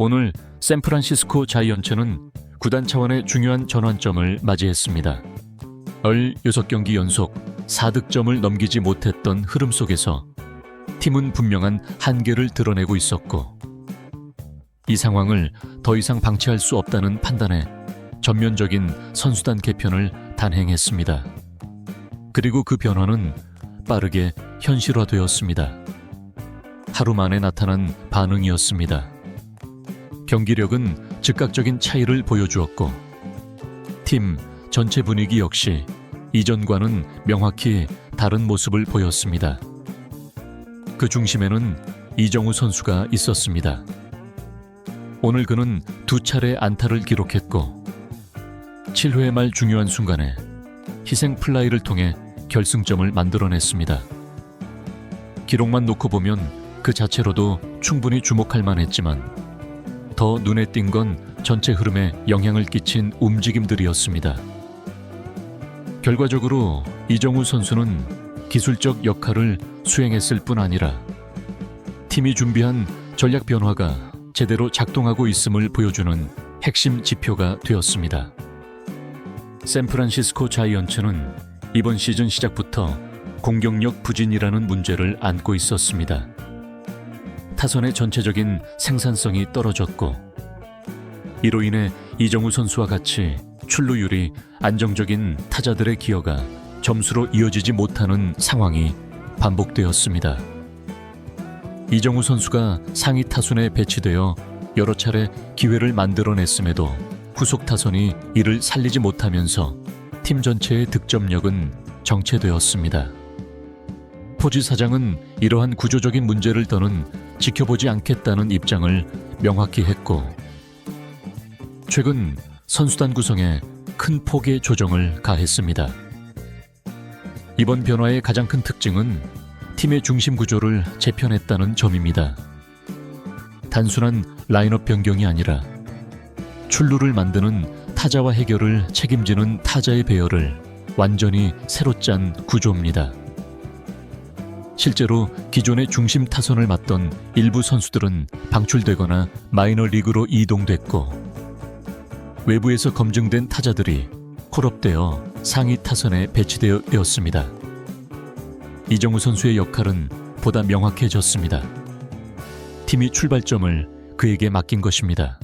오늘 샌프란시스코 자이언츠는 구단 차원의 중요한 전환점을 맞이했습니다. 16경기 연속 4득점을 넘기지 못했던 흐름 속에서 팀은 분명한 한계를 드러내고 있었고, 이 상황을 더 이상 방치할 수 없다는 판단에 전면적인 선수단 개편을 단행했습니다. 그리고 그 변화는 빠르게 현실화되었습니다. 하루 만에 나타난 반응이었습니다. 경기력은 즉각적인 차이를 보여주었고, 팀 전체 분위기 역시 이전과는 명확히 다른 모습을 보였습니다. 그 중심에는 이정우 선수가 있었습니다. 오늘 그는 2차례 안타를 기록했고, 7회 말 중요한 순간에 희생 플라이를 통해 결승점을 만들어냈습니다. 기록만 놓고 보면 그 자체로도 충분히 주목할 만했지만, 더 눈에 띈 건 전체 흐름에 영향을 끼친 움직임들이었습니다. 결과적으로 이정우 선수는 기술적 역할을 수행했을 뿐 아니라 팀이 준비한 전략 변화가 제대로 작동하고 있음을 보여주는 핵심 지표가 되었습니다. 샌프란시스코 자이언츠는 이번 시즌 시작부터 공격력 부진이라는 문제를 안고 있었습니다. 타선의 전체적인 생산성이 떨어졌고, 이로 인해 이정우 선수와 같이 출루율이 안정적인 타자들의 기여가 점수로 이어지지 못하는 상황이 반복되었습니다. 이정우 선수가 상위 타순에 배치되어 여러 차례 기회를 만들어냈음에도 후속 타선이 이를 살리지 못하면서 팀 전체의 득점력은 정체되었습니다. 포지 사장은 이러한 구조적인 문제를 더는 지켜보지 않겠다는 입장을 명확히 했고, 최근 선수단 구성에 큰 폭의 조정을 가했습니다. 이번 변화의 가장 큰 특징은 팀의 중심 구조를 재편했다는 점입니다. 단순한 라인업 변경이 아니라 출루를 만드는 타자와 해결을 책임지는 타자의 배열을 완전히 새로 짠 구조입니다. 실제로 기존의 중심 타선을 맡던 일부 선수들은 방출되거나 마이너리그로 이동됐고, 외부에서 검증된 타자들이 콜업되어 상위 타선에 배치되었습니다. 이정우 선수의 역할은 보다 명확해졌습니다. 팀이 출발점을 그에게 맡긴 것입니다.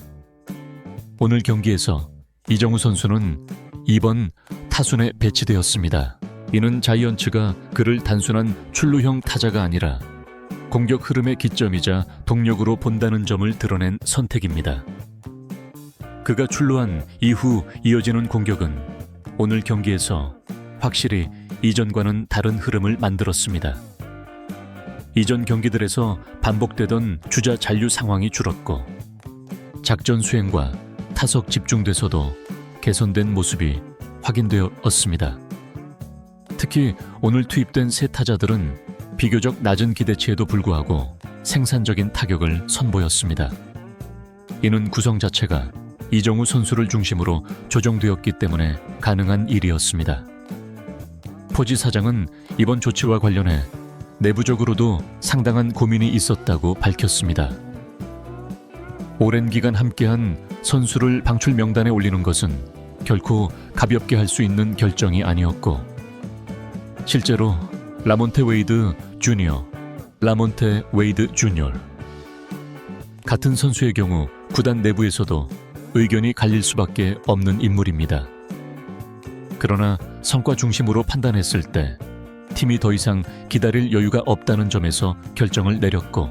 오늘 경기에서 이정우 선수는 2번 타순에 배치되었습니다. 이는 자이언츠가 그를 단순한 출루형 타자가 아니라 공격 흐름의 기점이자 동력으로 본다는 점을 드러낸 선택입니다. 그가 출루한 이후 이어지는 공격은 오늘 경기에서 확실히 이전과는 다른 흐름을 만들었습니다. 이전 경기들에서 반복되던 주자 잔류 상황이 줄었고, 작전 수행과 타석 집중돼서도 개선된 모습이 확인되었습니다. 특히 오늘 투입된 세 타자들은 비교적 낮은 기대치에도 불구하고 생산적인 타격을 선보였습니다. 이는 구성 자체가 이정우 선수를 중심으로 조정되었기 때문에 가능한 일이었습니다. 포지 사장은 이번 조치와 관련해 내부적으로도 상당한 고민이 있었다고 밝혔습니다. 오랜 기간 함께한 선수를 방출 명단에 올리는 것은 결코 가볍게 할 수 있는 결정이 아니었고, 실제로 라몬테 웨이드 주니어 같은 선수의 경우 구단 내부에서도 의견이 갈릴 수밖에 없는 인물입니다. 그러나 성과 중심으로 판단했을 때 팀이 더 이상 기다릴 여유가 없다는 점에서 결정을 내렸고,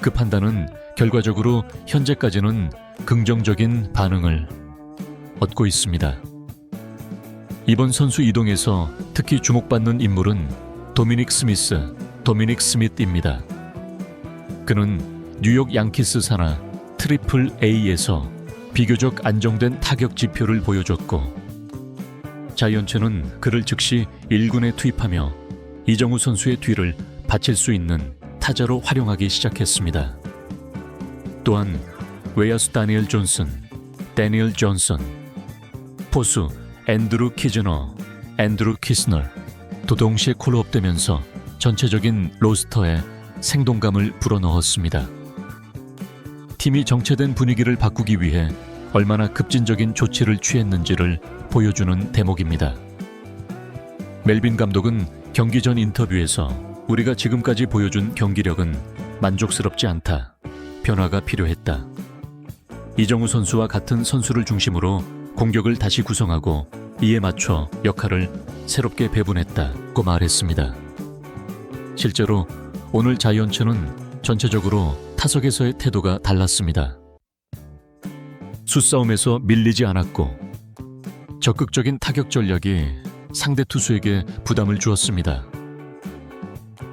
그 판단은 결과적으로 현재까지는 긍정적인 반응을 얻고 있습니다. 이번 선수 이동에서 특히 주목받는 인물은 도미닉 스미스입니다. 그는 뉴욕 양키스 산하 트리플 A에서 비교적 안정된 타격 지표를 보여줬고, 자이언츠는 그를 즉시 1군에 투입하며 이정우 선수의 뒤를 받칠 수 있는 타자로 활용하기 시작했습니다. 또한 외야수 다니엘 존슨, 포수 앤드루 키즈너도 동시에 콜업되면서 전체적인 로스터에 생동감을 불어넣었습니다. 팀이 정체된 분위기를 바꾸기 위해 얼마나 급진적인 조치를 취했는지를 보여주는 대목입니다. 멜빈 감독은 경기 전 인터뷰에서 우리가 지금까지 보여준 경기력은 만족스럽지 않다. 변화가 필요했다. 이정우 선수와 같은 선수를 중심으로 공격을 다시 구성하고 이에 맞춰 역할을 새롭게 배분했다고 말했습니다. 실제로 오늘 자이언츠는 전체적으로 타석에서의 태도가 달랐습니다. 수싸움에서 밀리지 않았고 적극적인 타격 전략이 상대 투수에게 부담을 주었습니다.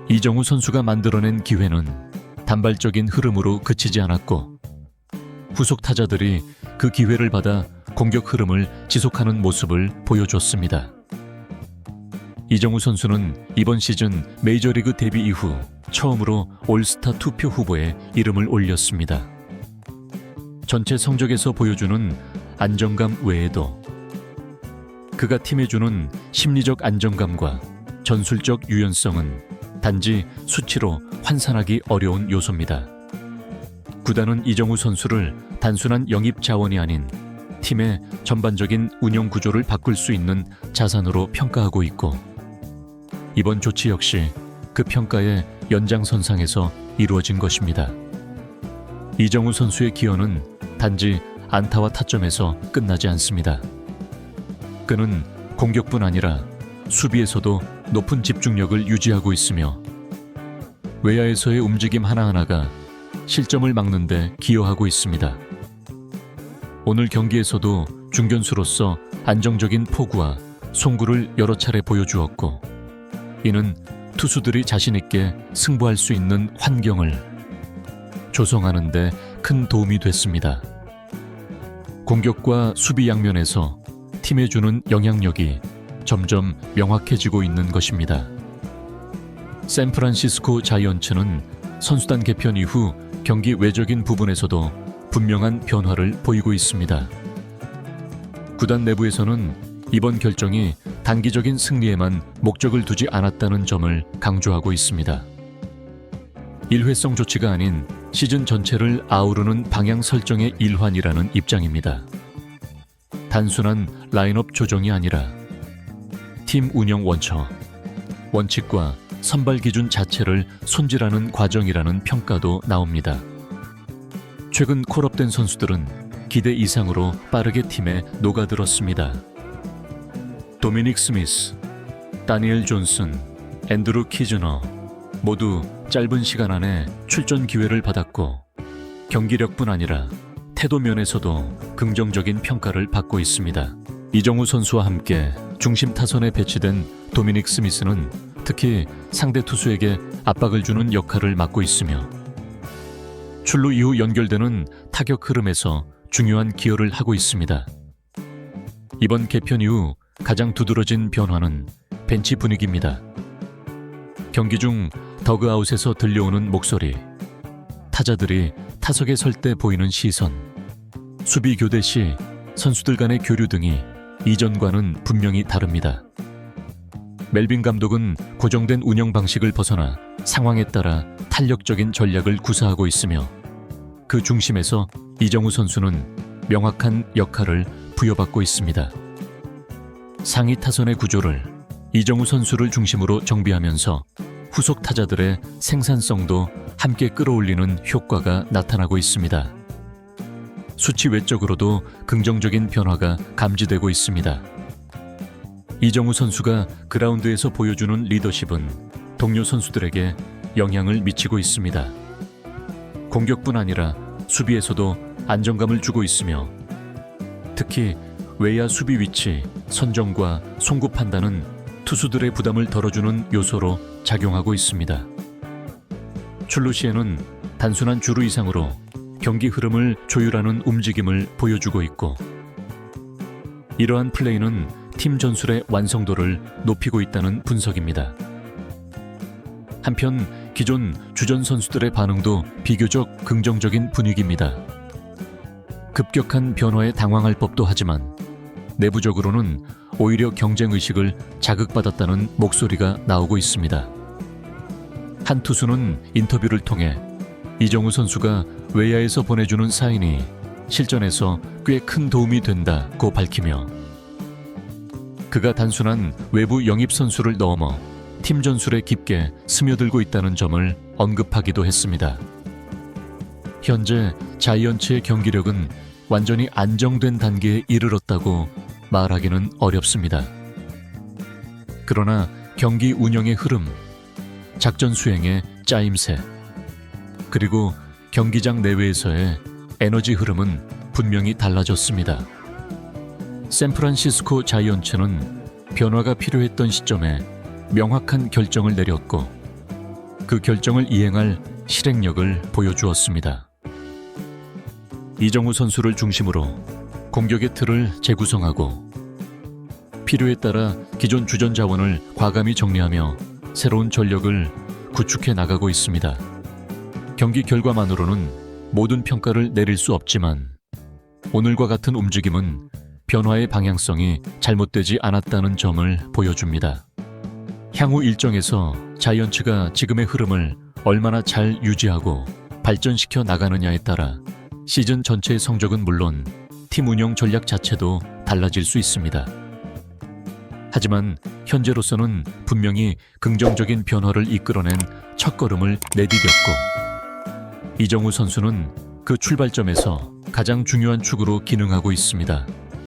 이정우 선수가 만들어낸 기회는 단발적인 흐름으로 그치지 않았고 후속 타자들이 그 기회를 받아 공격 흐름을 지속하는 모습을 보여줬습니다. 이정우 선수는 이번 시즌 메이저리그 데뷔 이후 처음으로 올스타 투표 후보에 이름을 올렸습니다. 전체 성적에서 보여주는 안정감 외에도 그가 팀에 주는 심리적 안정감과 전술적 유연성은 단지 수치로 환산하기 어려운 요소입니다. 구단은 이정우 선수를 단순한 영입 자원이 아닌 팀의 전반적인 운영 구조를 바꿀 수 있는 자산으로 평가하고 있고 이번 조치 역시 그 평가의 연장선상에서 이루어진 것입니다. 이정우 선수의 기여는 단지 안타와 타점에서 끝나지 않습니다. 그는 공격뿐 아니라 수비에서도 높은 집중력을 유지하고 있으며 외야에서의 움직임 하나하나가 실점을 막는 데 기여하고 있습니다. 오늘 경기에서도 중견수로서 안정적인 포구와 송구를 여러 차례 보여주었고 이는 투수들이 자신 있게 승부할 수 있는 환경을 조성하는 데 큰 도움이 됐습니다. 공격과 수비 양면에서 팀에 주는 영향력이 점점 명확해지고 있는 것입니다. 샌프란시스코 자이언츠는 선수단 개편 이후 경기 외적인 부분에서도 분명한 변화를 보이고 있습니다. 구단 내부에서는 이번 결정이 단기적인 승리에만 목적을 두지 않았다는 점을 강조하고 있습니다. 일회성 조치가 아닌 시즌 전체를 아우르는 방향 설정의 일환이라는 입장입니다. 단순한 라인업 조정이 아니라 팀 운영 원칙과 선발 기준 자체를 손질하는 과정이라는 평가도 나옵니다. 최근 콜업된 선수들은 기대 이상으로 빠르게 팀에 녹아들었습니다. 도미닉 스미스, 다니엘 존슨, 앤드루 키즈너 모두 짧은 시간 안에 출전 기회를 받았고 경기력뿐 아니라 태도 면에서도 긍정적인 평가를 받고 있습니다. 이정우 선수와 함께 중심 타선에 배치된 도미닉 스미스는 특히 상대 투수에게 압박을 주는 역할을 맡고 있으며 출루 이후 연결되는 타격 흐름에서 중요한 기여를 하고 있습니다. 이번 개편 이후 가장 두드러진 변화는 벤치 분위기입니다. 경기 중 더그아웃에서 들려오는 목소리, 타자들이 타석에 설 때 보이는 시선, 수비 교대 시 선수들 간의 교류 등이 이전과는 분명히 다릅니다. 멜빈 감독은 고정된 운영 방식을 벗어나 상황에 따라 탄력적인 전략을 구사하고 있으며 그 중심에서 이정우 선수는 명확한 역할을 부여받고 있습니다. 상위 타선의 구조를 이정우 선수를 중심으로 정비하면서 후속 타자들의 생산성도 함께 끌어올리는 효과가 나타나고 있습니다. 수치 외적으로도 긍정적인 변화가 감지되고 있습니다. 이정우 선수가 그라운드에서 보여주는 리더십은 동료 선수들에게 영향을 미치고 있습니다. 공격뿐 아니라 수비에서도 안정감을 주고 있으며 특히 외야 수비 위치, 선정과 송구 판단은 투수들의 부담을 덜어주는 요소로 작용하고 있습니다. 출루 시에는 단순한 주루 이상으로 경기 흐름을 조율하는 움직임을 보여주고 있고 이러한 플레이는 팀 전술의 완성도를 높이고 있다는 분석입니다. 한편 기존 주전 선수들의 반응도 비교적 긍정적인 분위기입니다. 급격한 변화에 당황할 법도 하지만 내부적으로는 오히려 경쟁의식을 자극받았다는 목소리가 나오고 있습니다. 한 투수는 인터뷰를 통해 이정우 선수가 외야에서 보내주는 사인이 실전에서 꽤 큰 도움이 된다고 밝히며 그가 단순한 외부 영입 선수를 넘어 팀 전술에 깊게 스며들고 있다는 점을 언급하기도 했습니다. 현재 자이언츠의 경기력은 완전히 안정된 단계에 이르렀다고 말하기는 어렵습니다. 그러나 경기 운영의 흐름, 작전 수행의 짜임새, 그리고 경기장 내외에서의 에너지 흐름은 분명히 달라졌습니다. 샌프란시스코 자이언츠는 변화가 필요했던 시점에 명확한 결정을 내렸고 그 결정을 이행할 실행력을 보여주었습니다. 이정우 선수를 중심으로 공격의 틀을 재구성하고 필요에 따라 기존 주전 자원을 과감히 정리하며 새로운 전력을 구축해 나가고 있습니다. 경기 결과만으로는 모든 평가를 내릴 수 없지만 오늘과 같은 움직임은 변화의 방향성이 잘못되지 않았다는 점을 보여줍니다. 향후 일정에서 자이언츠가 지금의 흐름을 얼마나 잘 유지하고 발전시켜 나가느냐에 따라 시즌 전체의 성적은 물론 팀 운영 전략 자체도 달라질 수 있습니다. 하지만 현재로서는 분명히 긍정적인 변화를 이끌어낸 첫걸음을 내디뎠고 이정우 선수는 그 출발점에서 가장 중요한 축으로 기능하고 있습니다.